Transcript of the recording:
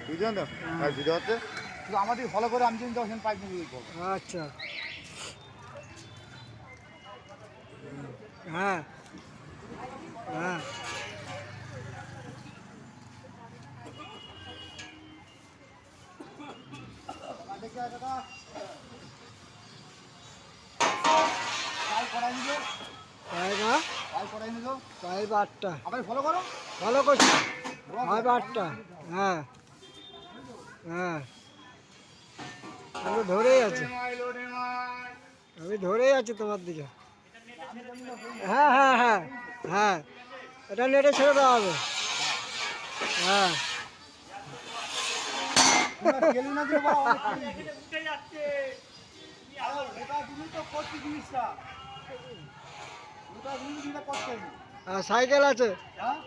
বুঝলেন তো? আর ভিডিও হচ্ছে শুধু আমাদের ফলো করে আমি কিন্তু ওখানে পাইপ নিয়ে করবো। আচ্ছা, হ্যাঁ হ্যাঁ। দেখি দাদা পাইপ করাই নিল, পাইপ পাইপ করাই নিল, পাইপ 8টা। আমাদের ফলো করো। ভালো করছি, পাইপ 8টা। হ্যাঁ হ্যাঁ, আমি ধরেই আছি, আমি ধরেই আছি তোমার দিকে। হ্যাঁ হ্যাঁ হ্যাঁ হ্যাঁ, এটা নেটে ছেড়ে দেওয়া হবে। হ্যাঁ গেলু না দিলে বড় উঠে যাচ্ছে। ওটা তুমি তো করছি জিনিসটা, ওটা তুমি যেটা করতে আর সাইকেল আছে। হ্যাঁ